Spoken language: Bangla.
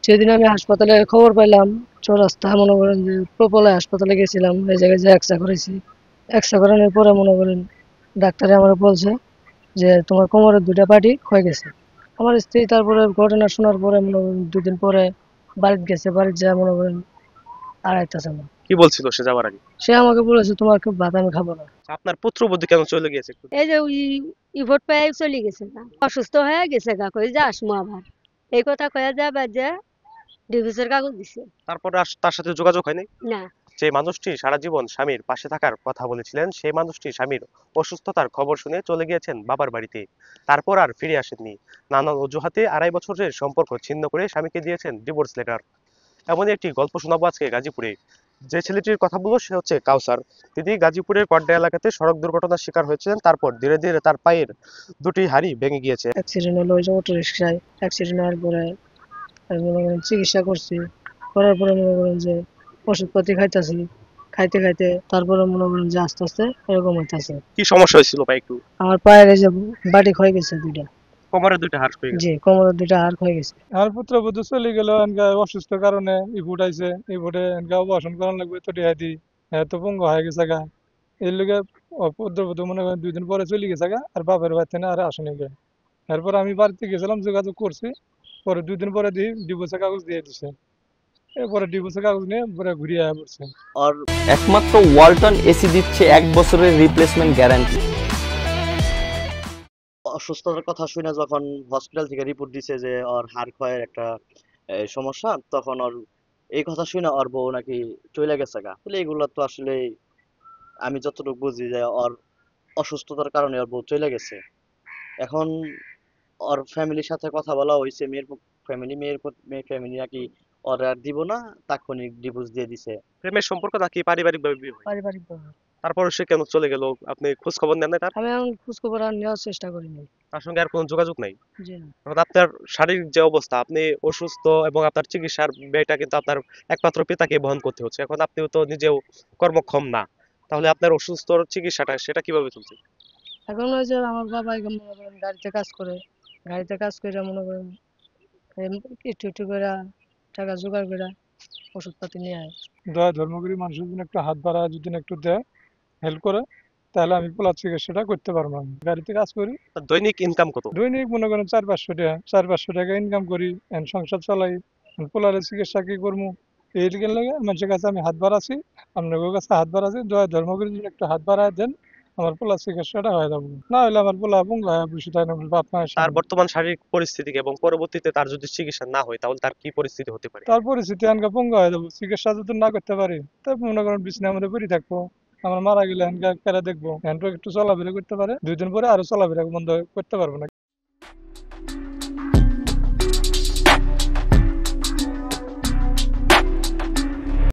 সেদিন আমি হাসপাতালে খবর পাইলাম, চৌরাস্তায় মনে করেন যে প্রপলায় হাসপাতালে গেছিলাম, এই জায়গায় যে এক্সরে করেছি। এক্সরে করানোর পরে মনে করেন ডাক্তারে আমার বলছে যে তোমার কোমরের 2টা পার্টি ক্ষয়ে গেছে। আমার স্ত্রী তারপরে ঘটনা শোনার পরে মনে করেন 2 দিন পরে বাড়িতে গেছে, বাড়িতে যা মনে করেন আর আইতাছে না। কি বলছিল সে যাওয়ার আগে? সে আমাকে বলেছে তোমার খুব ভাত আমি খাবো না। আপনার পুত্রবধূ কেন চলে গিয়েছে একটু? এই যে ইভোট পেয়ে চলে গেছে গা, অসুস্থ হয়ে গেছে গা, কই যে আসমু আবার এই কথা কয়ে যাবে যে ডিভোর্সের কাগজ দিছে। তারপরে আর তার সাথে যোগাযোগ হয়নি? না, যে মানুষটি সারা জীবন স্বামীর পাশে থাকার কথা বলেছিলেন, সেই মানুষটি স্বামীর অসুস্থতার খবর শুনে চলে গিয়েছেন বাবার বাড়িতে। তারপর আর ফিরে আসেননি। নানান অজুহাতে 2.5 বছরের সম্পর্ক ছিন্ন করে স্বামীকে দিয়েছেন ডিভোর্স লেটার। এমনই একটি গল্প শোনাবো আজকে গাজীপুরে। যে ছেলেটির কথা বলবো সে হচ্ছে কাউসার। তিনি গাজীপুরের কড্ডা এলাকাতে সড়ক দুর্ঘটনার শিকার হয়েছিলেন। তারপর ধীরে ধীরে তার পায়ের 2টি হাড়ি ভেঙে গিয়েছে। অ্যাক্সিডেন্ট হলো ওই যে অটো রিক্সায়। অ্যাক্সিডেন্ট হওয়ার পরে আমি মনে করেন চিকিৎসা করছি, করার পরে মনে করেন যে ওষুধপাতি খাইতেছি, খাইতে খাইতে তারপরে মনে করেন যে আস্তে আস্তে এরকম হইতাছে। কি সমস্যা হয়েছিল পায়ে একটু? আমার পায়ের এই যে বাটি ক্ষয়ে গেছে 2টা। কোমরের 2টা হাড় হয়ে গেছে। জি, কোমরের 2টা হাড় ক্ষয়ে গেছে। আমার পুত্রবধূ চলে গেল এনকা অসুস্থ কারণে ইভুট আইছে, ইভুটে এনকা অপারেশন করার লাগবে তো টিয়া দি এত পঙ্গু হয়ে গেছে গা। এর লিগে পুত্রবধূ মনে করেন 2 দিন পরে চলে গেছে গা, আর বাপের বাড়িতে না আর আসেনি গে। এরপর আমি বাড়িতে গেছিলাম, যোগাযোগ করছি, পরে 2 দিন পরে ডিভোর্সের কাগজ দিয়ে দিছে। এরপরে ডিভোর্সের কাগজ নিয়ে পরে ঘুরিয়ে আয়া পড়ছে। আর একমাত্র ওয়ালটন এসি দিচ্ছে 1 বছরের রিপ্লেসমেন্ট গ্যারান্টি। অসুস্থতার কথা শুনে যখন হসপিটাল থেকে রিপোর্ট দিছে যে ওর হাড় ক্ষয়ের একটা সমস্যা, তখন ওর এই কথা শুনে ওর বউ নাকি চলে গেছে গা। তাহলে এগুলো তো আসলে আমি যতটুকু বুঝি যে ওর অসুস্থতার কারণে ওর বউ চলে গেছে। এখন ওর ফ্যামিলির সাথে কথা বলা হয়েছে, মেয়ের ফ্যামিলি নাকি ওর আর দিব না, তাৎক্ষণিক ডিভোর্স দিয়ে দিছে। প্রেমের সম্পর্ক নাকি পারিবারিক ভাবে বিয়ে হয়? পারিবারিক ভাবে। তারপর সে কেন চলে গেল? আপনি খোঁজ খবর নেন না তার? আমি এখন খোঁজ খবর আর নেওয়ার চেষ্টা করিনি। তার সঙ্গে আর কোনো যোগাযোগ নাই? জি না। অর্থাৎ আপনার শারীরিক যে অবস্থা, আপনি অসুস্থ এবং আপনার চিকিৎসার ব্যয়টা কিন্তু আপনার একমাত্র পিতাকে বহন করতে হচ্ছে। এখন আপনিও তো নিজেও কর্মক্ষম না, তাহলে আপনার অসুস্থর চিকিৎসাটা সেটা কিভাবে চলছে? এখন ওই যে আমার বাবা এখন মনে করেন গাড়িতে কাজ করে, গাড়িতে কাজ করে মনে করেন একটু একটু করে টাকা জোগাড় করে ওষুধপাতি নিয়ে আয়। দয়া ধর্ম করি মানুষের জন্য একটু হাত বাড়ায় যদি না একটু দেয়, হেল্প করে, তাহলে আমি পোলার চিকিৎসাটা করতে পারবো। আমি গাড়িতে কাজ করি, দৈনিক ইনকাম কত? দৈনিক মনে করেন 400-500 টাকা ইনকাম করি, সংসার চালাই। পোলারের চিকিৎসা কি করবো, এই দিকে লাগে মানুষের কাছে আমি হাত বাড়াচ্ছি, আপনাদের কাছে হাত বাড়াচ্ছি, দয়া ধর্ম করে যদি একটু হাত বাড়ায় দেন, আমার পোলার চিকিৎসাটা হয়ে যাবো। না হলে আমার পোলা পঙ্গু হয়ে বসে থাকে না বাপ মায়ের তার সামনে। বর্তমান শারীরিক পরিস্থিতি এবং পরবর্তীতে তার যদি চিকিৎসা না হয় তাহলে তার কি পরিস্থিতি হতে পারে? তার পরিস্থিতি আনকা পঙ্গু হয়ে যাবো, চিকিৎসা যদি না করতে পারি তারপর মনে করেন বিছানার মধ্যে পড়ে থাকবো। আমার মারা গেলে হ্যান্ডকা কেরা দেখবো, হ্যান্ড একটু চলাফেরা করতে পারে, 2 দিন পরে আরো চলাফেরা বন্ধ করতে পারবো না।